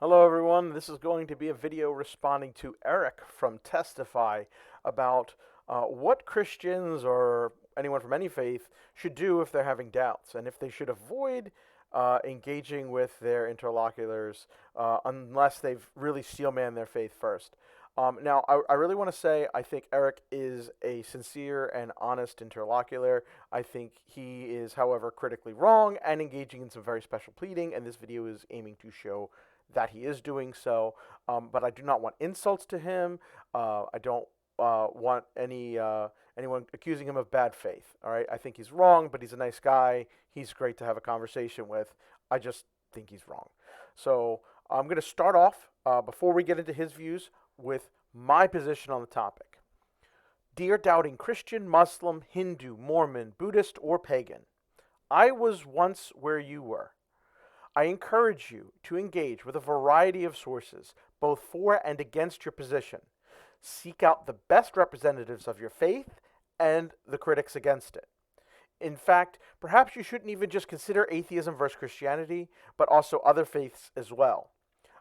Hello, everyone. This is going to be a video responding to Eric from Testify about what Christians or anyone from any faith should do if they're having doubts and if they should avoid engaging with their interlocutors unless they've really steelman their faith first. Now, I really want to say I think Eric is a sincere and honest interlocutor. I think he is, however, critically wrong and engaging in some very special pleading, and this video is aiming to show that he is doing so. But I do not want insults to him. I don't want anyone accusing him of bad faith. All right, I think he's wrong, but he's a nice guy. He's great to have a conversation with. I just think he's wrong. So I'm going to start off before we get into his views with my position on the topic. Dear doubting Christian, Muslim, Hindu, Mormon, Buddhist, or pagan, I was once where you were. I encourage you to engage with a variety of sources, both for and against your position. Seek out the best representatives of your faith and the critics against it. In fact, perhaps you shouldn't even just consider atheism versus Christianity, but also other faiths as well.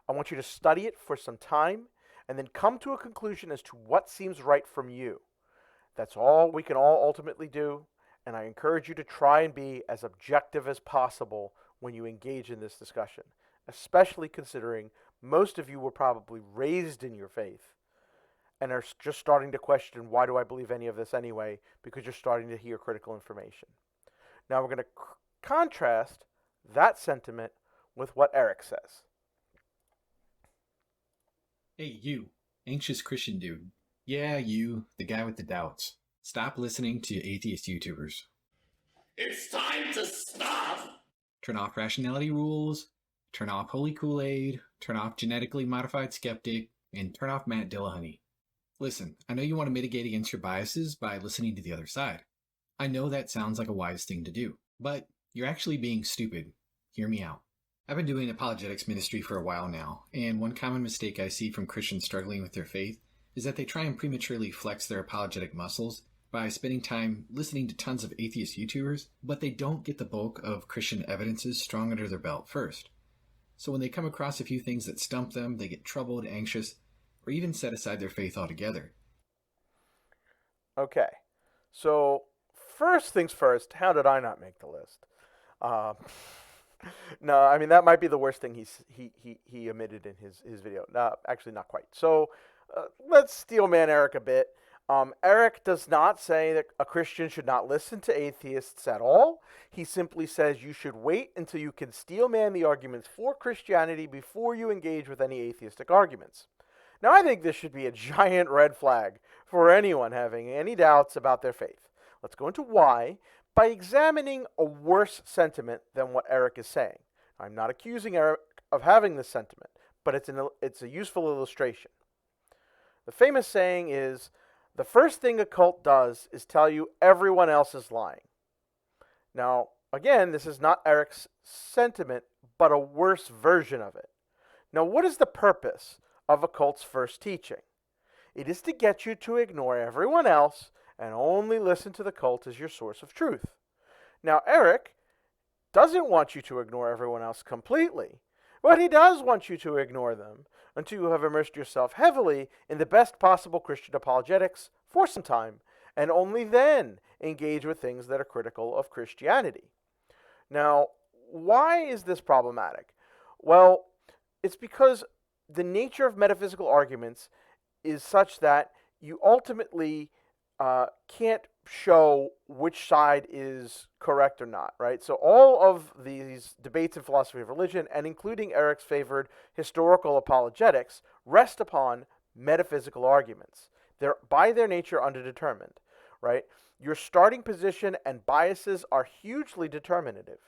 I want you to study it for some time and then come to a conclusion as to what seems right from you. That's all we can all ultimately do, and I encourage you to try and be as objective as possible when you engage in this discussion, especially considering most of you were probably raised in your faith and are just starting to question, why do I believe any of this anyway? Because you're starting to hear critical information. Now we're going to contrast that sentiment with what Erik says. Hey, you, anxious Christian dude. Yeah, you, the guy with the doubts. Stop listening to atheist YouTubers. It's time to stop! Turn off rationality rules, turn off holy Kool-Aid, turn off genetically modified skeptic, and turn off Matt Dillahunty. Listen, I know you want to mitigate against your biases by listening to the other side. I know that sounds like a wise thing to do, but you're actually being stupid. Hear me out. I've been doing apologetics ministry for a while now, and one common mistake I see from Christians struggling with their faith is that they try and prematurely flex their apologetic muscles by spending time listening to tons of atheist YouTubers, but they don't get the bulk of Christian evidences strong under their belt first. So when they come across a few things that stump them, they get troubled, anxious, or even set aside their faith altogether. Okay, so first things first, how did I not make the list? Uh, no, I mean that might be the worst thing he omitted in his video. No, actually not quite. So let's steelman Erik a bit. Erik does not say that a Christian should not listen to atheists at all. He simply says you should wait until you can steelman the arguments for Christianity before you engage with any atheistic arguments. Now, I think this should be a giant red flag for anyone having any doubts about their faith. Let's go into why by examining a worse sentiment than what Erik is saying. I'm not accusing Erik of having this sentiment, but it's a useful illustration. The famous saying is, the first thing a cult does is tell you everyone else is lying. Now, again, this is not Erik's sentiment, but a worse version of it. Now, what is the purpose of a cult's first teaching? It is to get you to ignore everyone else and only listen to the cult as your source of truth. Now, Erik doesn't want you to ignore everyone else completely, but he does want you to ignore them until you have immersed yourself heavily in the best possible Christian apologetics for some time, and only then engage with things that are critical of Christianity. Now, why is this problematic? Well, it's because the nature of metaphysical arguments is such that you ultimately can't show which side is correct or not, right? So all of these debates in philosophy of religion, and including Erik's favored historical apologetics, rest upon metaphysical arguments. They're by their nature underdetermined, right? Your starting position and biases are hugely determinative.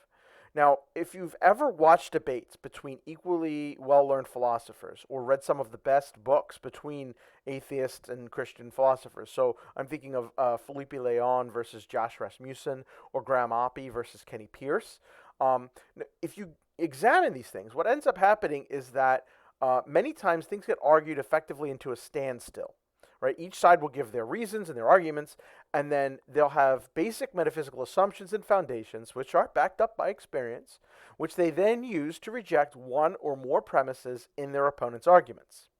Now, if you've ever watched debates between equally well-learned philosophers or read some of the best books between atheists and Christian philosophers, so I'm thinking of Felipe Leon versus Josh Rasmussen or Graham Oppy versus Kenny Pierce, if you examine these things, what ends up happening is that many times things get argued effectively into a standstill, right? Each side will give their reasons and their arguments, and then they'll have basic metaphysical assumptions and foundations, which are backed up by experience, which they then use to reject one or more premises in their opponent's arguments.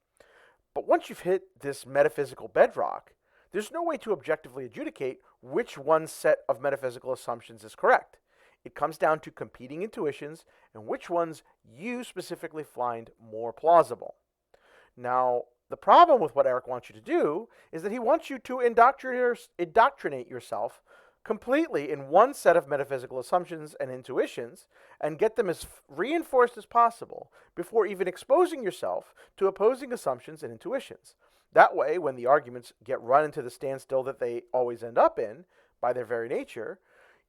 But once you've hit this metaphysical bedrock, there's no way to objectively adjudicate which one set of metaphysical assumptions is correct. It comes down to competing intuitions and which ones you specifically find more plausible. Now, the problem with what Erik wants you to do is that he wants you to indoctrinate yourself completely in one set of metaphysical assumptions and intuitions and get them as reinforced as possible before even exposing yourself to opposing assumptions and intuitions. That way, when the arguments get run into the standstill that they always end up in by their very nature,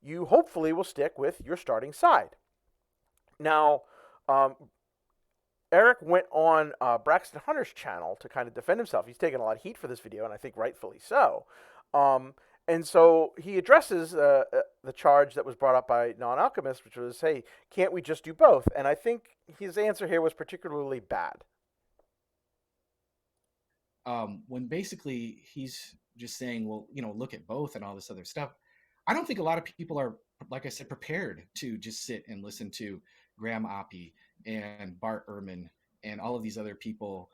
you hopefully will stick with your starting side. Now, Erik went on Braxton Hunter's channel to kind of defend himself. He's taken a lot of heat for this video, and I think rightfully so. And so he addresses the charge that was brought up by Non-Alchemist, which was, hey, can't we just do both? And I think his answer here was particularly bad. When basically he's just saying, well, look at both and all this other stuff. I don't think a lot of people are, like I said, prepared to just sit and listen to Graham Oppie and Bart Ehrman and all of these other people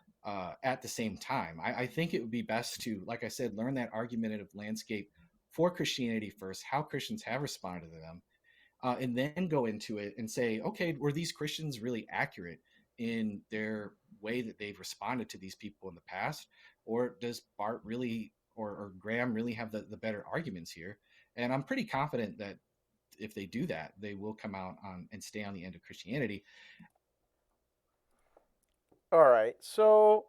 at the same time. I think it would be best to, like I said, learn that argumentative landscape for Christianity first, how Christians have responded to them, and then go into it and say, okay, were these Christians really accurate in their way that they've responded to these people in the past? Or does Bart really, or Graham really have the better arguments here? And I'm pretty confident that if they do that, they will come out on and stay on the end of Christianity. All right. So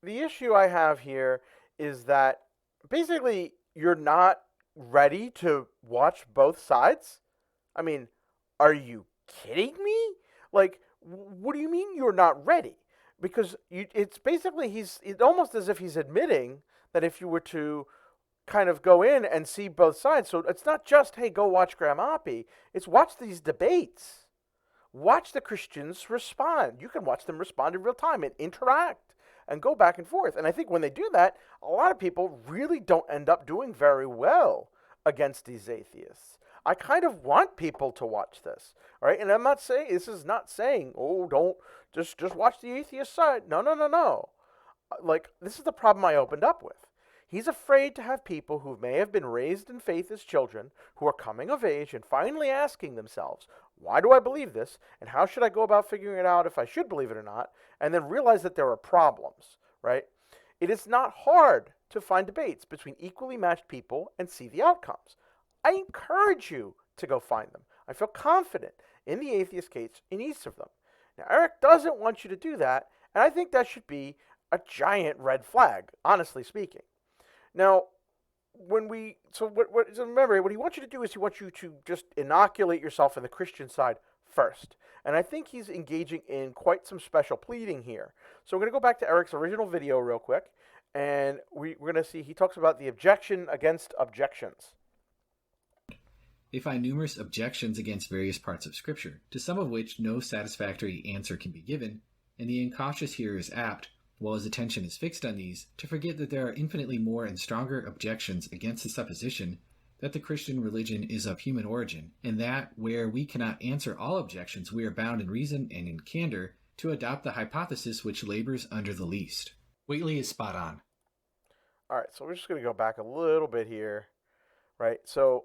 the issue I have here is that basically you're not ready to watch both sides. I mean, are you kidding me? Like, what do you mean you're not ready? Because it's basically it's almost as if he's admitting that if you were to kind of go in and see both sides, so it's not just, hey, go watch Graham Oppie, it's watch these debates. Watch the Christians respond. You can watch them respond in real time and interact and go back and forth. And I think when they do that, a lot of people really don't end up doing very well against these atheists. I kind of want people to watch this, all right? And I'm not saying, this is not saying, oh, don't, just watch the atheist side. No. Like, this is the problem I opened up with. He's afraid to have people who may have been raised in faith as children, who are coming of age and finally asking themselves, why do I believe this? And how should I go about figuring it out if I should believe it or not? And then realize that there are problems, right? It is not hard to find debates between equally matched people and see the outcomes. I encourage you to go find them. I feel confident in the atheist case in each of them. Now, Erik doesn't want you to do that, and I think that should be a giant red flag, honestly speaking. Now, so remember, what he wants you to do is he wants you to just inoculate yourself in the Christian side first. And I think he's engaging in quite some special pleading here. So we're going to go back to Erik's original video real quick, and we're going to see he talks about the objection against objections. They find numerous objections against various parts of Scripture, to some of which no satisfactory answer can be given, and the incautious hearer is apt, while his attention is fixed on these, to forget that there are infinitely more and stronger objections against the supposition that the Christian religion is of human origin, and that, where we cannot answer all objections, we are bound in reason and in candor to adopt the hypothesis which labors under the least. Whately is spot on. All right, so we're just going to go back a little bit here, right? So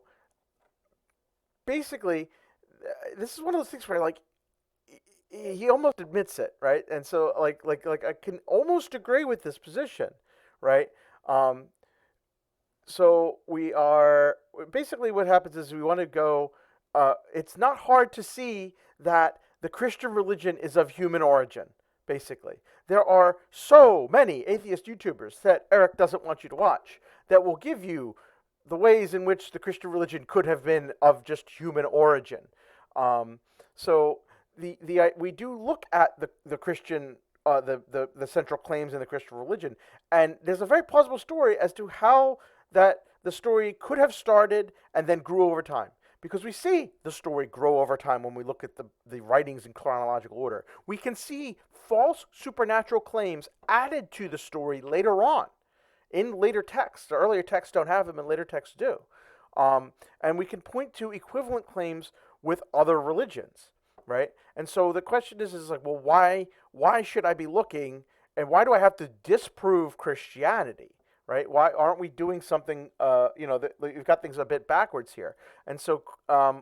basically, this is one of those things where, like, he almost admits it, right? And so, like I can almost agree with this position, right? So we are basically what happens is we want to go. It's not hard to see that the Christian religion is of human origin. Basically, there are so many atheist YouTubers that Erik doesn't want you to watch that will give you the ways in which the Christian religion could have been of just human origin. So we do look at the Christian the central claims in the Christian religion, and there's a very plausible story as to how that the story could have started and then grew over time. Because we see the story grow over time when we look at the writings in chronological order. We can see false supernatural claims added to the story later on. in later texts. The earlier texts don't have them, and later texts do. And we can point to equivalent claims with other religions, right? And so the question is like, well, why should I be looking, and why do I have to disprove Christianity, right? Why aren't we doing something? We've got things a bit backwards here. And so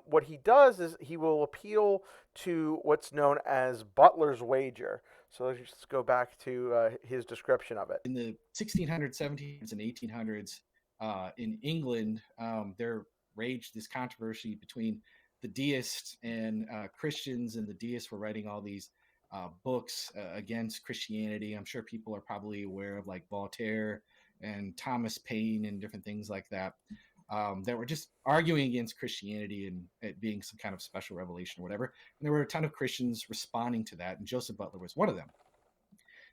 what he does is he will appeal to what's known as Butler's wager. So let's just go back to his description of it. In the 1600s, 1700s, and 1800s, in England, there raged this controversy between the deists and Christians, and the deists were writing all these books against Christianity. I'm sure people are probably aware of like Voltaire and Thomas Paine and different things like that, that were just arguing against Christianity and it being some kind of special revelation or whatever. And there were a ton of Christians responding to that, and Joseph Butler was one of them.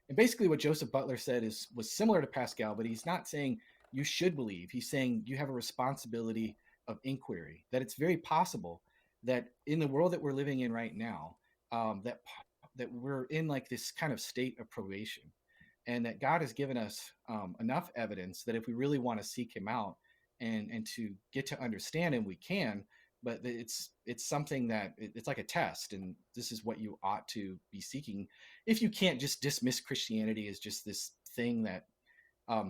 And basically what Joseph Butler said was similar to Pascal, but he's not saying you should believe. He's saying you have a responsibility of inquiry, that it's very possible that in the world that we're living in right now, that we're in like this kind of state of probation, and that God has given us enough evidence that if we really want to seek him out and to get to understand him, we can. But it's something that it's like a test, and this is what you ought to be seeking. If you can't just dismiss Christianity as just this thing that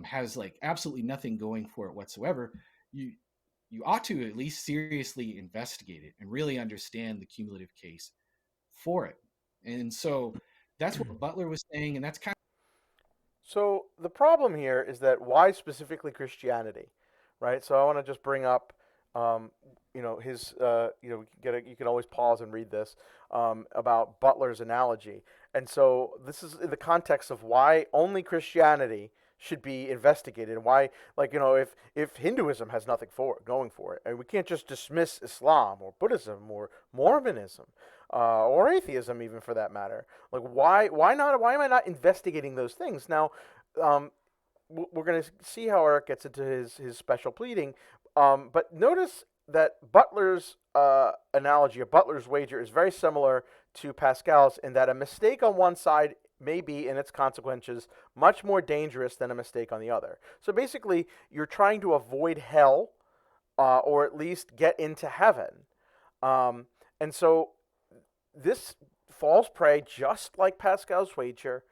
has like absolutely nothing going for it whatsoever, you ought to at least seriously investigate it and really understand the cumulative case for it. And so that's what Butler was saying, and that's kind of. So the problem here is that why specifically Christianity, right? So I want to just bring up, his, you can always pause and read this about Butler's analogy. And so this is in the context of why only Christianity should be investigated, and why, if Hinduism has nothing going for it, and we can't just dismiss Islam or Buddhism or Mormonism or atheism, even for that matter. Like, why not? Why am I not investigating those things? Now, we're going to see how Erik gets into his special pleading, but notice that Butler's analogy, or Butler's wager, is very similar to Pascal's in that a mistake on one side may be, in its consequences, much more dangerous than a mistake on the other. So basically, you're trying to avoid hell, or at least get into heaven. And so this falls prey, just like Pascal's wager,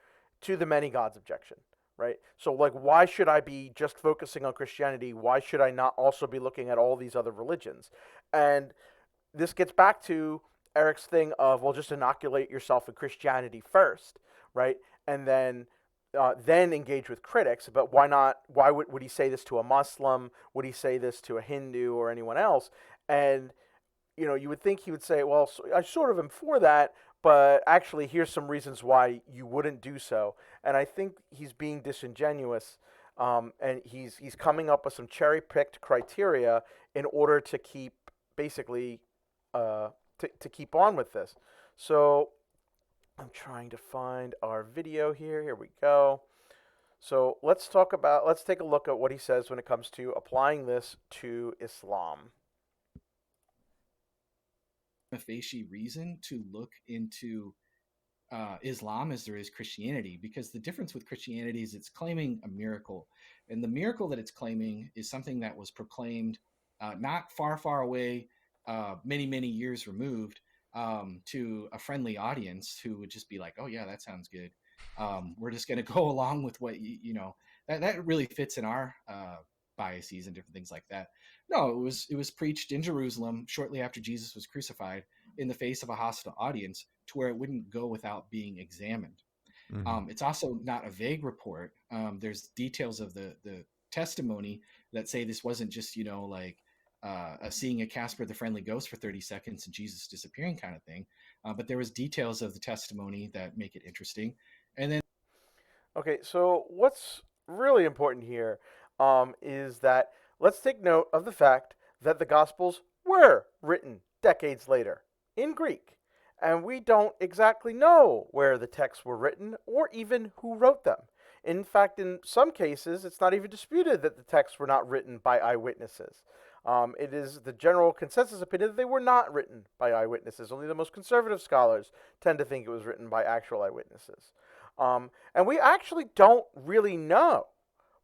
to the many gods objection, right? So, like, why should I be just focusing on Christianity? Why should I not also be looking at all these other religions? And this gets back to Erik's thing of, well, just inoculate yourself with Christianity first, right? And then engage with critics. But why not? Why would he say this to a Muslim? Would he say this to a Hindu or anyone else? And you would think he would say, well, I sort of am for that, but actually here's some reasons why you wouldn't do so. And I think he's being disingenuous, and he's coming up with some cherry-picked criteria in order to keep, basically, to keep on with this. So I'm trying to find our video here. Here we go. So let's take a look at what he says when it comes to applying this to Islam. Facie reason to look into Islam as there is Christianity, because the difference with Christianity is it's claiming a miracle, and the miracle that it's claiming is something that was proclaimed not far away, many years removed, to a friendly audience who would just be like, oh yeah, that sounds good. We're just going to go along with what that really fits in our biases and different things like that. No, it was preached in Jerusalem shortly after Jesus was crucified, in the face of a hostile audience, to where it wouldn't go without being examined. Mm-hmm. It's also not a vague report. There's details of the testimony that say this wasn't just seeing a Casper the Friendly Ghost for 30 seconds and Jesus disappearing kind of thing, but there was details of the testimony that make it interesting. And then, okay, so what's really important here is that let's take note of the fact that the Gospels were written decades later in Greek, and we don't exactly know where the texts were written or even who wrote them. In fact, in some cases, it's not even disputed that the texts were not written by eyewitnesses. It is the general consensus opinion that they were not written by eyewitnesses. Only the most conservative scholars tend to think it was written by actual eyewitnesses. And we actually don't really know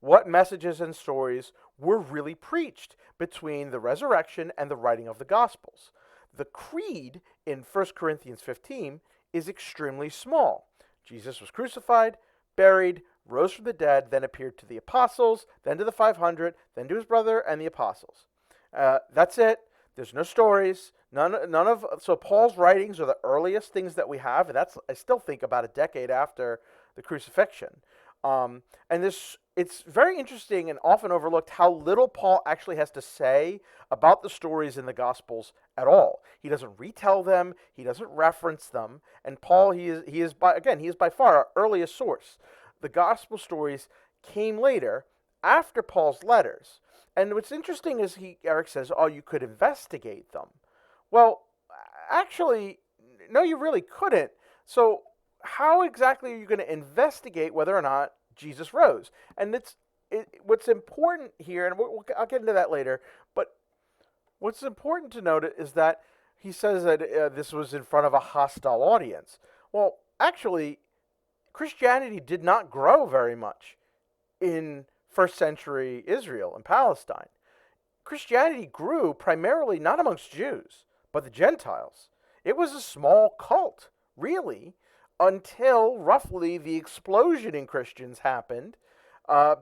what messages and stories were really preached between the resurrection and the writing of the Gospels. The creed in 1 Corinthians 15 is extremely small. Jesus was crucified, buried, rose from the dead, then appeared to the apostles, then to the 500, then to his brother and the apostles. That's it. There's no stories. So Paul's writings are the earliest things that we have, and that's, I still think, about a decade after the crucifixion. It's very interesting and often overlooked how little Paul actually has to say about the stories in the Gospels at all. He doesn't retell them. He doesn't reference them. And Paul, he is by far our earliest source. The Gospel stories came later, after Paul's letters. And what's interesting is Erik says, oh, you could investigate them. Well, actually, no, you really couldn't. So how exactly are you going to investigate whether or not Jesus rose? And what's important here, and I'll get into that later, but what's important to note is that he says that this was in front of a hostile audience. Well, actually, Christianity did not grow very much in first century Israel and Palestine. Christianity grew primarily not amongst Jews, but the Gentiles. It was a small cult, really, until roughly the explosion in Christians happened,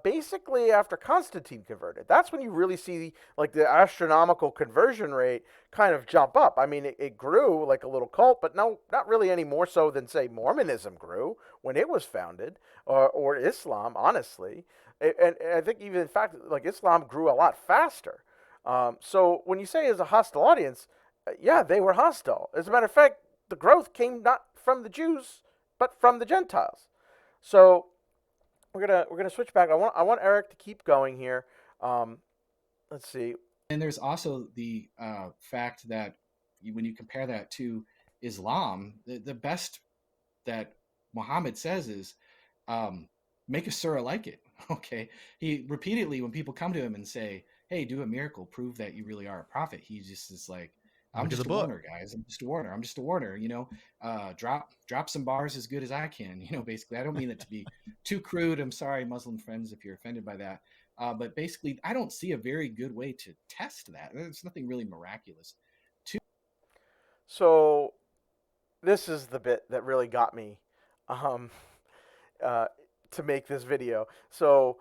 basically after Constantine converted. That's when you really see like the astronomical conversion rate kind of jump up. I mean, it grew like a little cult, but no, not really any more so than, say, Mormonism grew when it was founded, or Islam, honestly. And I think even, in fact, like Islam grew a lot faster. So when you say it's a hostile audience, yeah, they were hostile. As a matter of fact, the growth came not from the Jews, but from the Gentiles. So we're gonna switch back. I want Erik to keep going here. Let's see. And there's also the fact that when you compare that to Islam, the best that Muhammad says is, make a surah like it. Okay. He repeatedly, when people come to him and say, hey, do a miracle, prove that you really are a prophet, he just is like, I'm just a warner, guys. I'm just a warner. Drop some bars as good as I can. Basically, I don't mean it to be too crude. I'm sorry, Muslim friends, if you're offended by that. But basically, I don't see a very good way to test that. There's nothing really miraculous. So this is the bit that really got me to make this video. So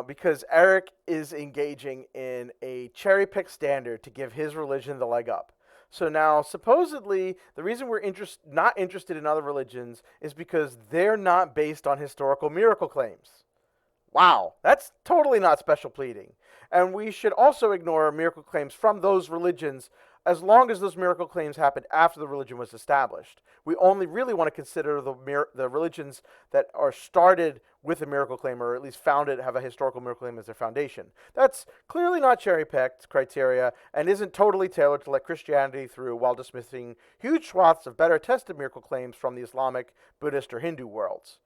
because Erik is engaging in a cherry-pick standard to give his religion the leg up. So now, supposedly, the reason we're not interested in other religions is because they're not based on historical miracle claims. Wow, that's totally not special pleading. And we should also ignore miracle claims from those religions as long as those miracle claims happened after the religion was established. We only really want to consider the religions that are started with a miracle claim, or at least have a historical miracle claim as their foundation. That's clearly not cherry-picked criteria and isn't totally tailored to let Christianity through while dismissing huge swaths of better tested miracle claims from the Islamic, Buddhist, or Hindu worlds.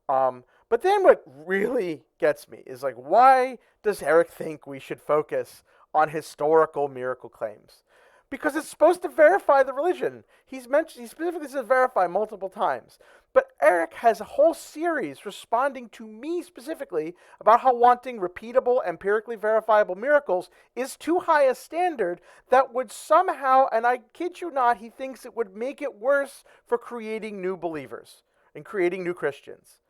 But then what really gets me is, like, why does Erik think we should focus on historical miracle claims? Because it's supposed to verify the religion. He specifically says verify multiple times. But Erik has a whole series responding to me specifically about how wanting repeatable, empirically verifiable miracles is too high a standard that would somehow, and I kid you not, he thinks it would make it worse for creating new believers and creating new Christians.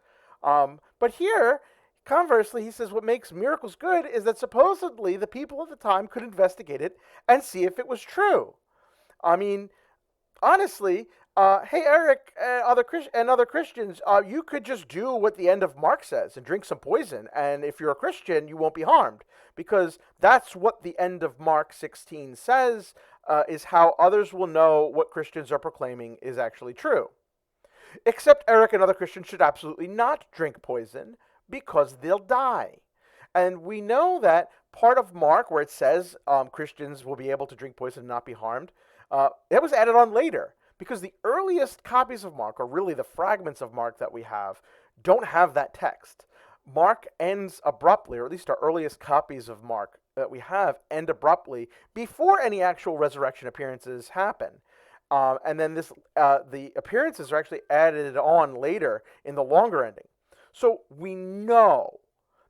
But here, conversely, he says what makes miracles good is that supposedly the people at the time could investigate it and see if it was true. I mean, honestly, hey, Erik and other Christians, you could just do what the end of Mark says and drink some poison, and if you're a Christian, you won't be harmed, because that's what the end of Mark 16 says, is how others will know what Christians are proclaiming is actually true. Except Erik and other Christians should absolutely not drink poison, because they'll die. And we know that part of Mark, where it says Christians will be able to drink poison and not be harmed, it was added on later, because the earliest copies of Mark, or really the fragments of Mark that we have, don't have that text. Mark ends abruptly, or at least our earliest copies of Mark that we have end abruptly before any actual resurrection appearances happen. And then the appearances are actually added on later in the longer ending. So we know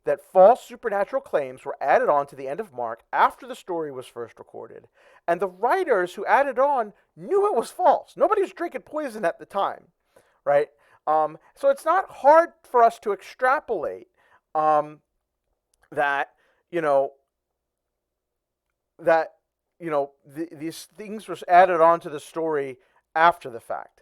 that false supernatural claims were added on to the end of Mark after the story was first recorded, and the writers who added on knew it was false. Nobody was drinking poison at the time, right? So it's not hard for us to extrapolate that you know these things were added on to the story after the fact.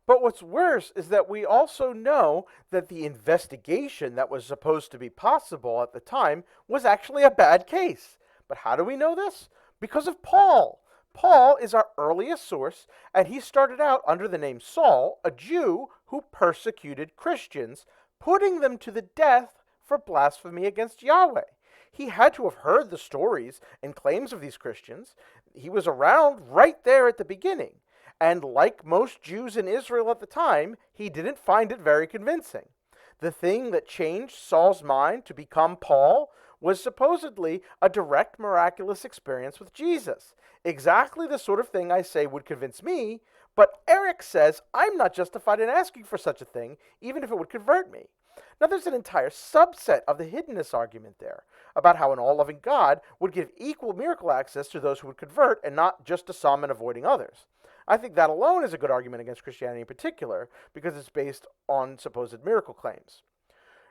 But what's worse is that we also know that the investigation that was supposed to be possible at the time was actually a bad case. But how do we know this? Because of Paul. Paul is our earliest source, and he started out under the name Saul, a Jew who persecuted Christians, putting them to the death for blasphemy against Yahweh. He had to have heard the stories and claims of these Christians. He was around right there at the beginning. And like most Jews in Israel at the time, he didn't find it very convincing. The thing that changed Saul's mind to become Paul was supposedly a direct miraculous experience with Jesus. Exactly the sort of thing I say would convince me, but Erik says I'm not justified in asking for such a thing, even if it would convert me. Now, there's an entire subset of the hiddenness argument there, about how an all-loving God would give equal miracle access to those who would convert and not just to some and avoiding others. I think that alone is a good argument against Christianity in particular, because it's based on supposed miracle claims.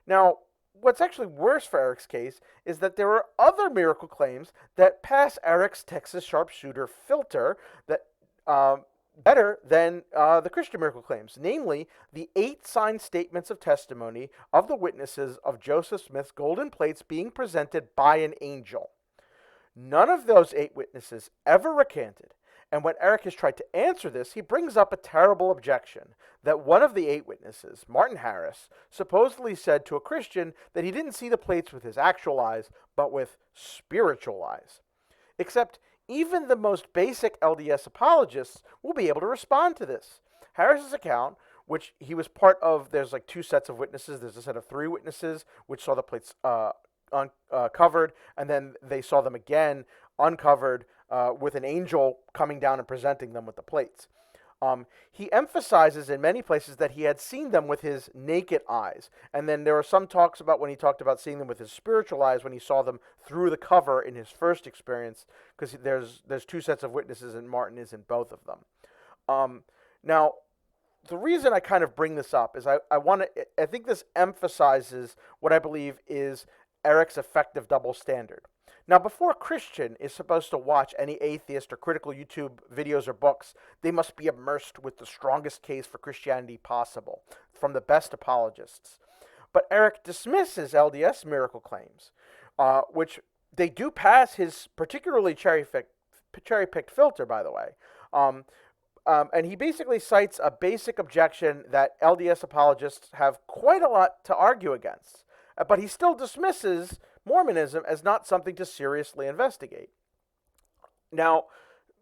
Now, what's actually worse for Erik's case is that there are other miracle claims that pass Erik's Texas sharpshooter filter that better than the Christian miracle claims, namely the 8 signed statements of testimony of the witnesses of Joseph Smith's golden plates being presented by an angel. None of those 8 witnesses ever recanted, and when Erik has tried to answer this, he brings up a terrible objection that one of the 8 witnesses, Martin Harris, supposedly said to a Christian that he didn't see the plates with his actual eyes, but with spiritual eyes. Except even the most basic LDS apologists will be able to respond to this. Harris's account, which he was part of, there's like 2 sets of witnesses. There's a set of 3 witnesses which saw the plates uncovered, and then they saw them again uncovered with an angel coming down and presenting them with the plates. He emphasizes in many places that he had seen them with his naked eyes. And then there are some talks about when he talked about seeing them with his spiritual eyes, when he saw them through the cover in his first experience, because there's 2 sets of witnesses and Martin is in both of them. Now, the reason I kind of bring this up is I think this emphasizes what I believe is Erik's effective double standard. Now, before a Christian is supposed to watch any atheist or critical YouTube videos or books, they must be immersed with the strongest case for Christianity possible, from the best apologists. But Erik dismisses LDS miracle claims, which they do pass his particularly cherry-picked filter, by the way. And he basically cites a basic objection that LDS apologists have quite a lot to argue against. But he still dismisses Mormonism as not something to seriously investigate. Now,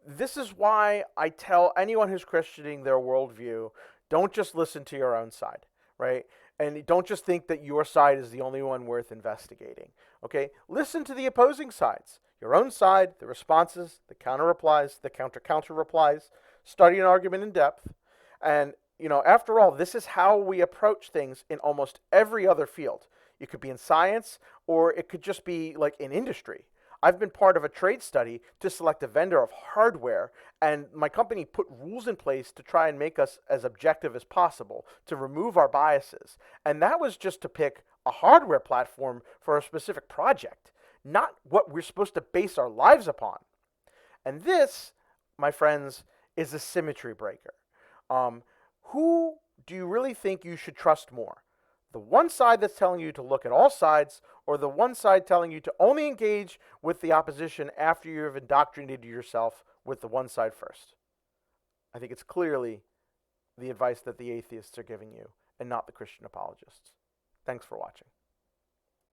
this is why I tell anyone who's questioning their worldview, don't just listen to your own side, right? And don't just think that your side is the only one worth investigating, okay? Listen to the opposing sides, your own side, the responses, the counter-replies, the counter-replies, study an argument in depth, and, after all, this is how we approach things in almost every other field. It could be in science, or it could just be like in industry. I've been part of a trade study to select a vendor of hardware, and my company put rules in place to try and make us as objective as possible, to remove our biases. And that was just to pick a hardware platform for a specific project, not what we're supposed to base our lives upon. And this, my friends, is a symmetry breaker. Who do you really think you should trust more? The one side that's telling you to look at all sides, or the one side telling you to only engage with the opposition after you've indoctrinated yourself with the one side first? I think it's clearly the advice that the atheists are giving you, and not the Christian apologists. Thanks for watching.